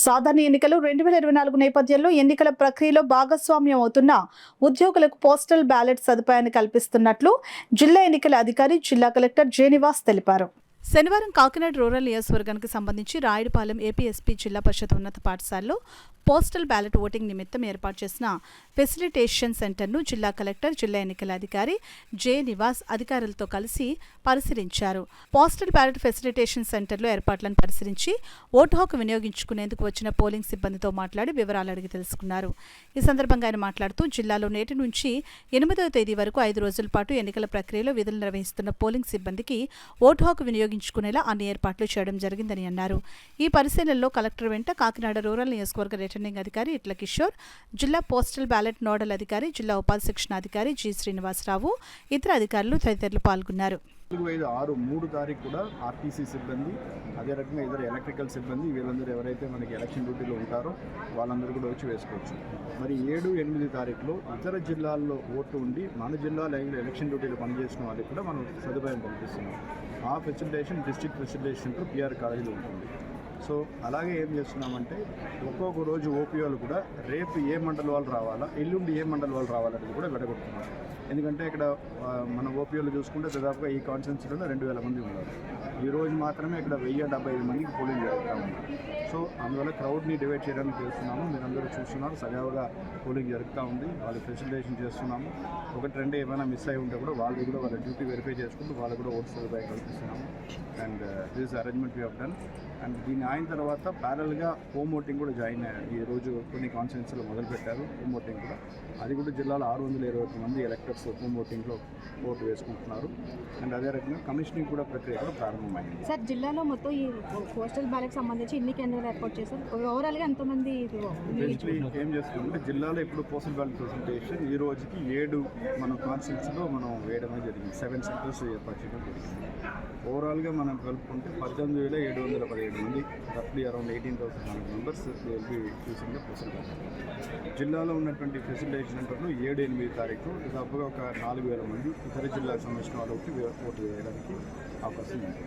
సాధారణ ఎన్నికలు 2024 నేపథ్యంలో ఎన్నికల ప్రక్రియలో భాగస్వామ్యం అవుతున్న ఉద్యోగులకు పోస్టల్ బ్యాలెట్ సదుపాయాన్ని కల్పిస్తున్నట్లు జిల్లా ఎన్నికల అధికారి జిల్లా కలెక్టర్ జె నివాస్ తెలిపారు. శనివారం కాకినాడ రూరల్ నియోజకవర్గానికి సంబంధించి రాయుడుపాలెం ఏపీఎస్పీ జిల్లా పరిషత్ ఉన్నత పాఠశాలలో పోస్టల్ బ్యాలెట్ ఓటింగ్ నిమిత్తం ఏర్పాటు చేసిన ఫెసిలిటేషన్ సెంటర్ను జిల్లా కలెక్టర్ జిల్లా ఎన్నికల అధికారి జె నివాస్ అధికారులతో కలిసి పరిశీలించారు. పోస్టల్ బ్యాలెట్ ఫెసిలిటేషన్ సెంటర్లో ఏర్పాట్లను పరిశీలించి ఓటు హక్కు వినియోగించుకునేందుకు వచ్చిన పోలింగ్ సిబ్బందితో మాట్లాడి వివరాలు అడిగి తెలుసుకున్నారు. ఈ సందర్భంగా ఆయన మాట్లాడుతూ జిల్లాలో నేటి నుంచి 8వ తేదీ వరకు 5 రోజుల పాటు ఎన్నికల ప్రక్రియలో విధులు నిర్వహిస్తున్న పోలింగ్ సిబ్బందికి ఓటు హక్కు వినియోగించుకునేలా అన్ని ఏర్పాట్లు చేయడం జరిగిందని అన్నారు. ఈ పరిశీలనలో కలెక్టర్ వెంట కాకినాడ రూరల్ నియోజకవర్గ రిటర్నింగ్ అధికారి ఇట్ల కిషోర్, జిల్లా పోస్టల్ బ్యాలెట్ నోడల్ అధికారి, జిల్లా ఉపాధి శిక్షణ అధికారి జి శ్రీనివాసరావు, ఇతర అధికారులు తదితరులు పాల్గొన్నారు. 4, 5, 6, 3 తారీఖు కూడా ఆర్టీసీ సిబ్బంది, అదే రకంగా ఇతర ఎలక్ట్రికల్ సిబ్బంది, వీళ్ళందరూ ఎవరైతే మనకి ఎలక్షన్ డ్యూటీలో ఉంటారో వాళ్ళందరూ కూడా వచ్చి వేసుకోవచ్చు. మరి 7, 8 తారీఖులో ఇతర జిల్లాల్లో ఓటు ఉండి మన జిల్లాలో ఎలక్షన్ డ్యూటీలో పనిచేసిన వాళ్ళకి కూడా మనం సదుపాయం కల్పిస్తున్నాం. ఆ ఫెసిలిటేషన్ డిస్ట్రిక్ట్ ఫెసిలిటేషన్ పిఆర్ కాలేజీలో ఉంటుంది. సో అలాగే ఏం చేస్తున్నామంటే ఒక్కొక్క రోజు ఓపీఓలు కూడా రేపు ఏ మండలి వాళ్ళు రావాలా, ఎల్లుండి ఏ మండలి వాళ్ళు రావాలనేది కూడా విడగొడుతున్నాం. ఎందుకంటే ఇక్కడ మన ఓపీఓలు చూసుకుంటే దాదాపుగా ఈ కాన్స్టిట్యున్సీలో 2000 మంది ఉన్నారు. ఈరోజు మాత్రమే ఇక్కడ 1075 మందికి పోలింగ్ జరుగుతూ ఉన్నారు. సో అందువల్ల క్రౌడ్ని డివైడ్ చేయడానికి చేస్తున్నాము. మీరందరూ చూస్తున్నారు, సజావుగా పోలింగ్ జరుగుతూ ఉంది. వాళ్ళు ఫెసిలిటేషన్ చేస్తున్నాము. 1-2 ఏమైనా మిస్ అయి ఉంటే కూడా వాళ్ళు కూడా వాళ్ళ డ్యూటీ వెరిఫై చేసుకుంటూ వాళ్ళు కూడా ఓటు సదుపాయం కల్పిస్తున్నాము. And this arrangement we have done. And దీని అయిన తర్వాత ప్యారల్గా హోమ్ ఓటింగ్ కూడా జాయిన్ అయ్యారు. ఈరోజు కొన్ని కాన్స్టిట్యున్సీలో మొదలుపెట్టారు హోమ్ ఓటింగ్ కూడా. అది కూడా జిల్లాలో 621 మంది ఎలక్టర్స్ హోమ్ ఓటింగ్లో ఓటు వేసుకుంటున్నారు. అండ్ అదే రకంగా కమిషనింగ్ కూడా ప్రక్రియ కూడా ప్రారంభమైంది. సార్, జిల్లాలో మొత్తం ఈ పోస్టల్ బ్యాలెట్ సంబంధించి ఎన్ని కేంద్రాలు ఏర్పాటు చేశారు? ఓవరాల్గా ఎంతమంది ఏం చేస్తున్నామంటే జిల్లాలో ఇప్పుడు పోస్టల్ బ్యాలెట్ ఫెసిలిటేషన్ ఈ రోజుకి 7 మన కాన్స్టిట్యున్సీలో మనం వేయడమే జరిగింది. 7 సెంటర్స్ ఏర్పాటు చేయడం జరిగింది. ఓవరాల్గా మనం కలుపుకుంటే 18,717 మంది, రఫ్లీ around 18,000 members will be using the postal ballot. జిల్లాలో ఉన్నటువంటి ఫెసిలిటేషన్ సెంటర్లో 7, 8 తారీఖు దాదాపుగా ఒక 4,000 మంది ఇతర జిల్లాకు సంబంధించిన వాళ్ళకి ఓటు వేయడానికి అవకాశం ఉంది.